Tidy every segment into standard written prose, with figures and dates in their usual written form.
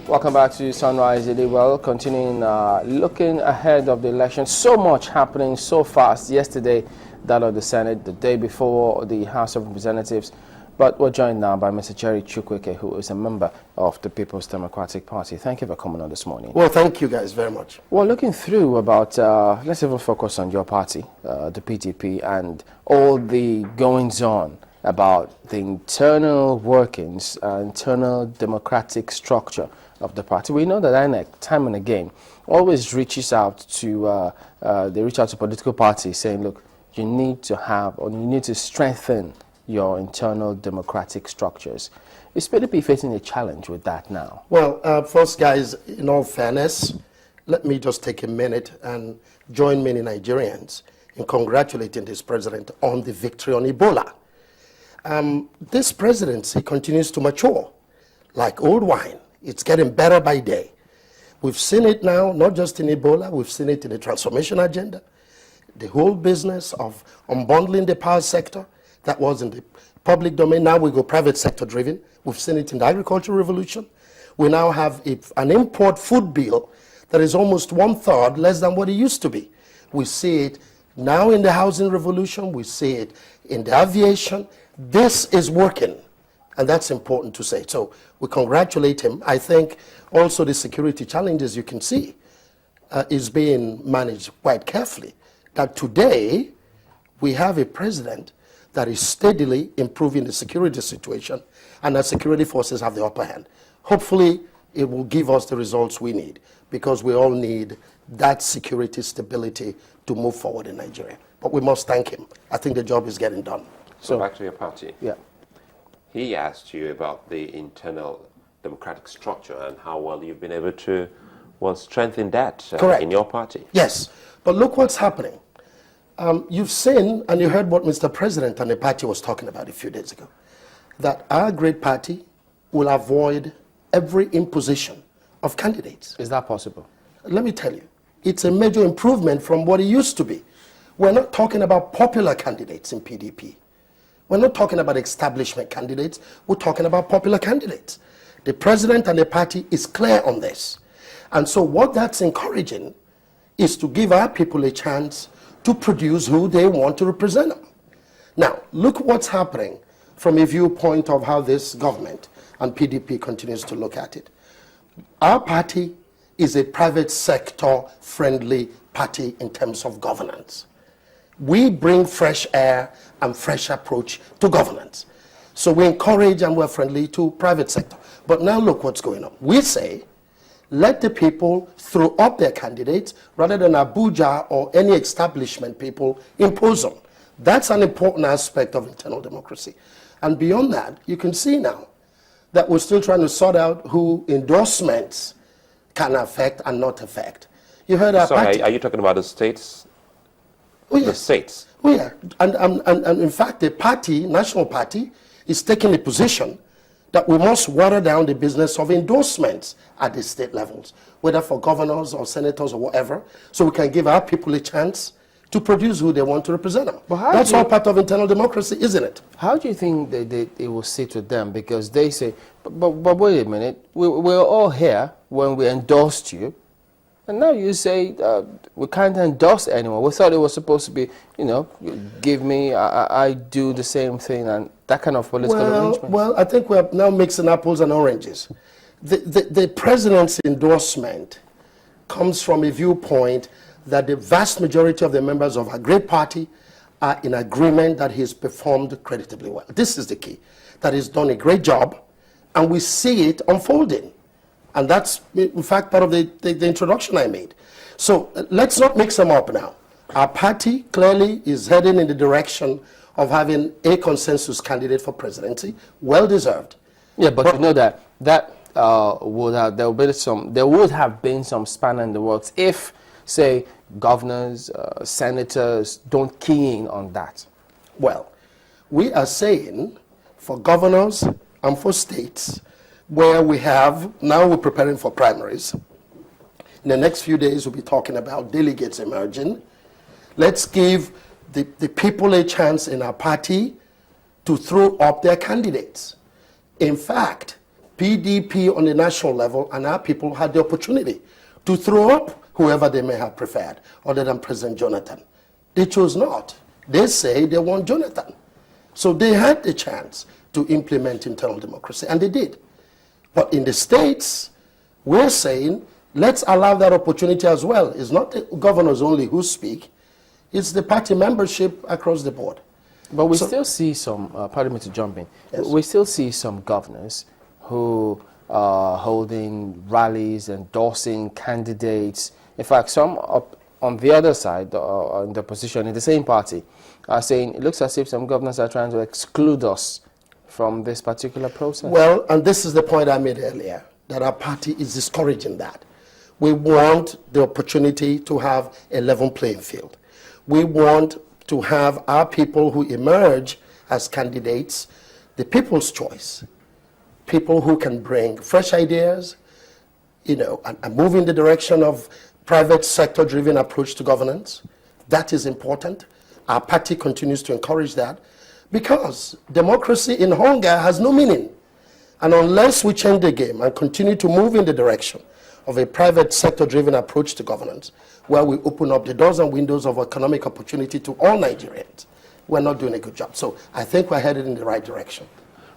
Welcome back to Sunrise Daily. Well, continuing looking ahead of the election. So much happening so fast. Yesterday, that of the Senate, the day before the House of Representatives. But we're joined now by Mr. Jerry Chukwueke, who is a member of the People's Democratic Party. Thank you for coming on this morning. Well, thank you guys very much. Well, looking through about, let's even focus on your party, the PDP, and all the goings-on about the internal workings, internal democratic structure of the party. We know that INEC, time and again, always reaches out to, they reach out to political parties saying, look, you need to have, or you need to strengthen your internal democratic structures. Is PDP facing a challenge with that now? Well, first, guys, in all fairness, let me just take a minute and join many Nigerians in congratulating this president on the victory on Ebola. This presidency continues to mature like old wine. It's getting better by day. We've seen it now, not just in Ebola, we've seen it in the transformation agenda, the whole business of unbundling the power sector that was in the public domain. Now we go private sector driven. We've seen it in the agricultural revolution. We now have an import food bill that is almost 1/3 less than what it used to be. We see it now in the housing revolution. We see it in the aviation. This is working, and that's important to say. So we congratulate him. I think also the security challenges you can see is being managed quite carefully. That today we have a president that is steadily improving the security situation, and our security forces have the upper hand. Hopefully, it will give us the results we need, because we all need that security stability to move forward in Nigeria. But we must thank him. I think the job is getting done. So back to your party. Yeah. He asked you about the internal democratic structure and how well you've been able to, well, strengthen that in your party. Yes, but look what's happening. You've seen and you heard what Mr. President and the party was talking about a few days ago, that our great party will avoid every imposition of candidates. Is that possible? Let me tell you, it's a major improvement from what it used to be. We're not talking about popular candidates in PDP. We're not talking about establishment candidates. We're talking about popular candidates. The president and the party is clear on this. And so what that's encouraging is to give our people a chance to produce who they want to represent them. Now, look what's happening from a viewpoint of how this government and PDP continues to look at it. Our party is a private sector friendly party in terms of governance. We bring fresh air and fresh approach to governance. So we encourage and we're friendly to private sector. But now look what's going on. We say, let the people throw up their candidates rather than Abuja or any establishment people impose them. That's an important aspect of internal democracy. And beyond that, you can see now that we're still trying to sort out who endorsements can affect and not affect. You heard our party. Are you talking about the states? Oh, yes. The states? Oh, yeah. And in fact, the party, national party, is taking a position that we must water down the business of endorsements at the state levels, whether for governors or senators or whatever, so we can give our people a chance to produce who they want to represent them. That's all part of internal democracy, isn't it? How do you think it will sit with them? Because they say, but wait a minute, we're all here when we endorsed you, and now you say we can't endorse anyone. We thought it was supposed to be, you know, give me, I do the same thing, and that kind of political arrangement. Well, I think we're now mixing apples and oranges. The president's endorsement comes from a viewpoint that the vast majority of the members of our great party are in agreement that he's performed creditably well. This is the key, that he's done a great job, and we see it unfolding. And that's, in fact, part of the introduction I made. So let's not mix them up now. Our party clearly is heading in the direction of having a consensus candidate for presidency, well deserved. Yeah, but you know that there would have been some spanner in the works if, say, governors, senators don't key in on that. Well, we are saying for governors and for states, where we have, now we're preparing for primaries. In the next few days, we'll be talking about delegates emerging. Let's give the people a chance in our party to throw up their candidates. In fact, PDP on the national level, and our people had the opportunity to throw up whoever they may have preferred, other than President Jonathan. They chose not. They say they want Jonathan. So they had the chance to implement internal democracy, and they did. But in the states, we're saying, let's allow that opportunity as well. It's not the governors only who speak, it's the party membership across the board. But we still see some, pardon me to jump in, yes. We still see some governors who are holding rallies, endorsing candidates. In fact, some up on the other side, in the position in the same party, are saying it looks as if some governors are trying to exclude us from this particular process. Well, and this is the point I made earlier, that our party is discouraging that. We want the opportunity to have a level playing field. We want to have our people who emerge as candidates, the people's choice, people who can bring fresh ideas, and move in the direction of private sector-driven approach to governance. That is important. Our party continues to encourage that, because democracy in hunger has no meaning. And unless we change the game and continue to move in the direction of a private sector-driven approach to governance, where we open up the doors and windows of economic opportunity to all Nigerians, we're not doing a good job. So I think we're headed in the right direction.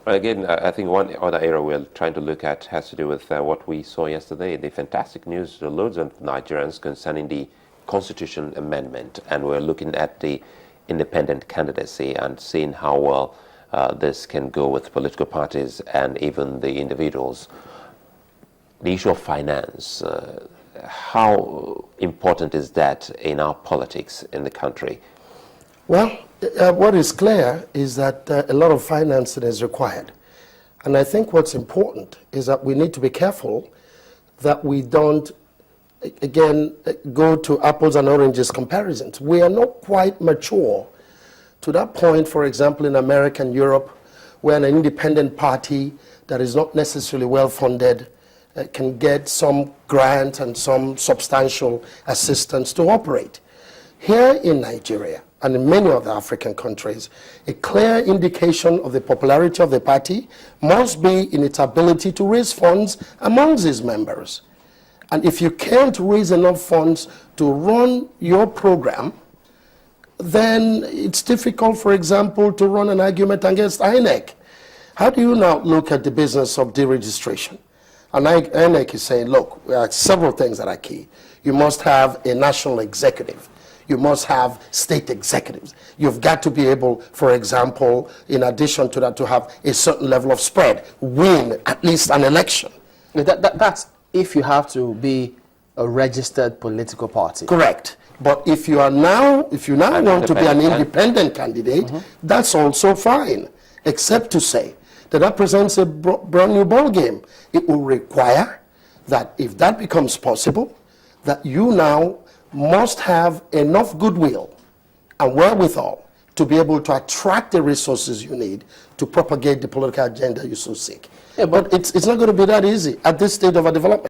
Well, again, I think one other area we're trying to look at has to do with what we saw yesterday, the fantastic news to loads of Nigerians concerning the Constitution Amendment. And we're looking at the independent candidacy and seeing how well this can go with political parties and even the individuals. The issue of finance, how important is that in our politics in the country? Well, what is clear is that a lot of financing is required. And I think what's important is that we need to be careful that we don't, again, go to apples and oranges comparisons. We are not quite mature to that point, for example, in America and Europe, where an independent party that is not necessarily well-funded can get some grant and some substantial assistance to operate. Here in Nigeria, and in many other African countries, a clear indication of the popularity of the party must be in its ability to raise funds amongst its members. And if you can't raise enough funds to run your program, then it's difficult, for example, to run an argument against INEC. How do you now look at the business of deregistration? And INEC is saying, look, there are several things that are key. You must have a national executive. You must have state executives. You've got to be able, for example, in addition to that, to have a certain level of spread, win at least an election. That's if you have to be a registered political party. Correct. But if you now want to be an independent candidate, that's also fine, except to say that presents a brand new ball game. It will require that if that becomes possible, that you now must have enough goodwill and wherewithal to be able to attract the resources you need to propagate the political agenda you so seek. Yeah, but it's not going to be that easy at this stage of our development.